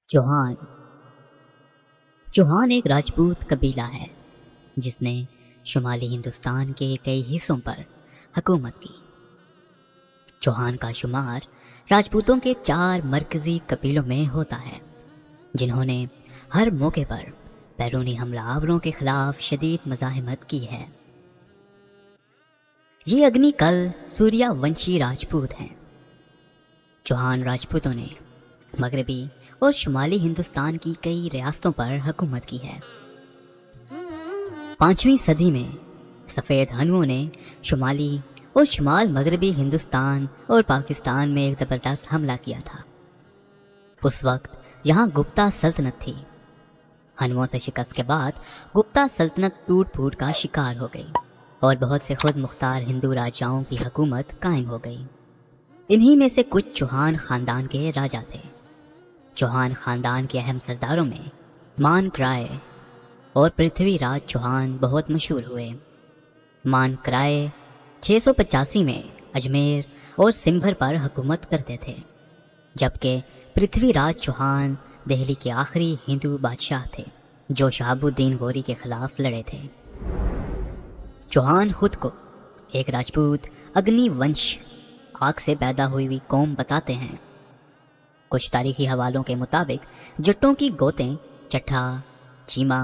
चौहान चौहान एक राजपूत कबीला है जिसने शुमाली हिंदुस्तान के कई हिस्सों पर हुकूमत की। चौहान का शुमार राजपूतों के 4 मरकजी कबीलों में होता है जिन्होंने हर मौके पर बैरूनी हमलावरों के खिलाफ शदीद मज़ाहमत की है। ये अग्निकल सूर्यवंशी राजपूत हैं। चौहान राजपूतों ने मगरबी और शुमाली हिंदुस्तान की कई रियासतों पर हुकूमत की है। 5वीं सदी में सफ़ेद हनुओं ने शुमाली और शुमाल मगरबी हिंदुस्तान और पाकिस्तान में एक ज़बरदस्त हमला किया था। उस वक्त यहाँ गुप्ता सल्तनत थी। हनुओं से शिकस्त के बाद गुप्ता सल्तनत टूट फूट का शिकार हो गई और बहुत से खुद मुख्तार हिंदू राजाओं की हुकूमत कायम हो गई। इन्हीं में से कुछ चौहान ख़ानदान के राजा थे। चौहान ख़ानदान के अहम सरदारों में मानकराय और पृथ्वीराज चौहान बहुत मशहूर हुए। मानकराय 685 में अजमेर और सिंभर पर हुकूमत करते थे, जबकि पृथ्वीराज चौहान दिल्ली के आखिरी हिंदू बादशाह थे जो शहाबुद्दीन गौरी के खिलाफ लड़े थे। चौहान खुद को एक राजपूत अग्निवंश आग से पैदा हुई कौम बताते हैं। कुछ तारीखी हवालों के मुताबिक जट्टों की गोतें चट्ठा, चीमा,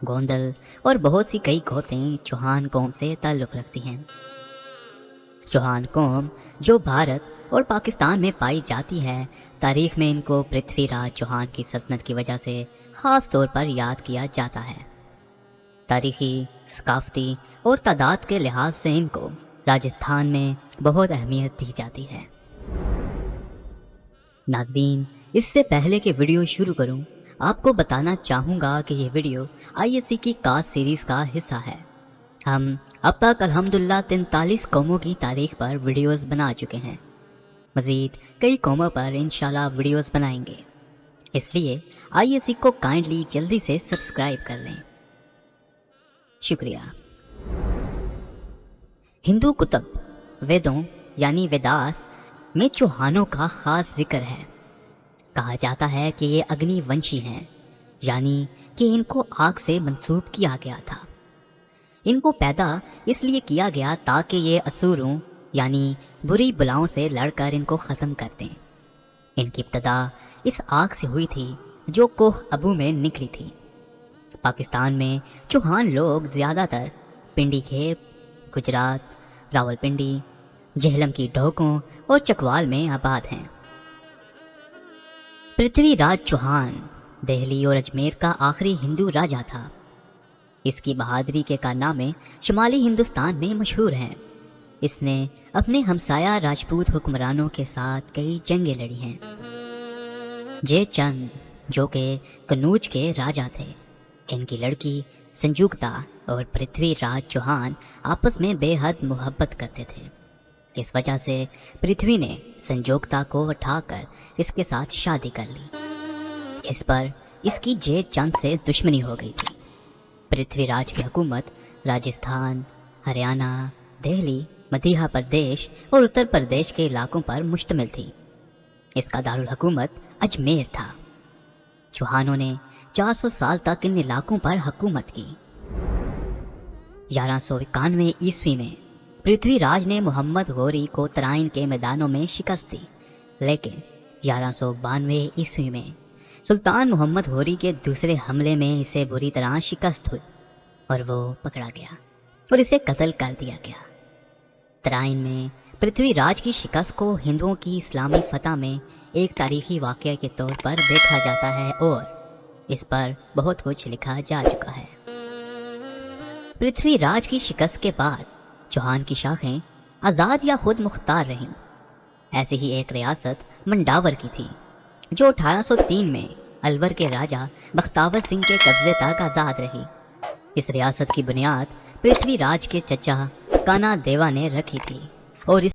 गोंदल और बहुत सी कई गोतें चौहान कौम से ताल्लुक़ रखती हैं। चौहान कौम जो भारत और पाकिस्तान में पाई जाती है, तारीख़ में इनको पृथ्वीराज चौहान की सल्तनत की वजह से ख़ास तौर पर याद किया जाता है। तारीख़ी, सकाफ़ती और तादाद के लिहाज से इनको राजस्थान में बहुत अहमियत दी जाती है। नाज़रीन, इससे पहले कि वीडियो शुरू करूं, आपको बताना चाहूँगा कि ये वीडियो ISC की कास्ट सीरीज़ का हिस्सा है। हम अब तक अल्हम्दुलिल्लाह 43 कौमों की तारीख़ पर वीडियोस बना चुके हैं। मज़ीद कई कौमों पर इंशाल्लाह वीडियोस बनाएंगे, इसलिए ISC को काइंडली जल्दी से सब्सक्राइब कर लें। शुक्रिया। हिंदू कुतुब वेदों यानी वेदास में चौहानों का ख़ास जिक्र है। कहा जाता है कि ये अग्निवंशी हैं, यानी कि इनको आग से मंसूब किया गया था। इनको पैदा इसलिए किया गया ताकि ये असुरों यानी बुरी बलाओं से लड़कर इनको ख़त्म कर दें। इनकी इब्तदा इस आग से हुई थी जो कोह अबू में निकली थी। पाकिस्तान में चौहान लोग ज़्यादातर पिंडी खेप, गुजरात, रावलपिंडी, झेलम की ढोकों और चकवाल में आबाद हैं। पृथ्वीराज चौहान दिल्ली और अजमेर का आखिरी हिंदू राजा था। इसकी बहादुरी के कारनामे शुमाली हिंदुस्तान में मशहूर हैं। इसने अपने हमसाया राजपूत हुक्मरानों के साथ कई जंगें लड़ी हैं। जय चंद जो कि कन्नौज के राजा थे, इनकी लड़की संजुक्ता और पृथ्वीराज चौहान आपस में बेहद मोहब्बत करते थे। इस वजह से पृथ्वी ने संजोक्ता को उठाकर इसके साथ शादी कर ली। इस पर इसकी जय चंद से दुश्मनी हो गई थी। पृथ्वीराज की हुकूमत राजस्थान, हरियाणा, दिल्ली, मध्य प्रदेश और उत्तर प्रदेश के इलाकों पर मुश्तमिल थी। इसका दारुल हुकूमत अजमेर था। चौहानों ने 400 साल तक इन इलाकों पर हुकूमत की। 1191 ईस्वी में पृथ्वीराज ने मोहम्मद गौरी को तराइन के मैदानों में शिकस्त दी, लेकिन 1192 ईस्वी में सुल्तान मोहम्मद गौरी के दूसरे हमले में इसे बुरी तरह शिकस्त हुई और वो पकड़ा गया और इसे कत्ल कर दिया गया। तराइन में पृथ्वीराज की शिकस्त को हिंदुओं की इस्लामी फतह में एक तारीखी वाक़या के तौर पर देखा जाता है और इस पर बहुत कुछ लिखा जा चुका है। पृथ्वीराज की शिकस्त के बाद चौहान की शाखें आज़ाद या खुद मुख्तार रहीं। ऐसी ही एक रियासत मंडावर की थी जो 1803 में अलवर के राजा बख्तावर सिंह के कब्ज़े तक आज़ाद रही। इस रियासत की बुनियाद पृथ्वीराज के चचा काना देवा ने रखी थी और इस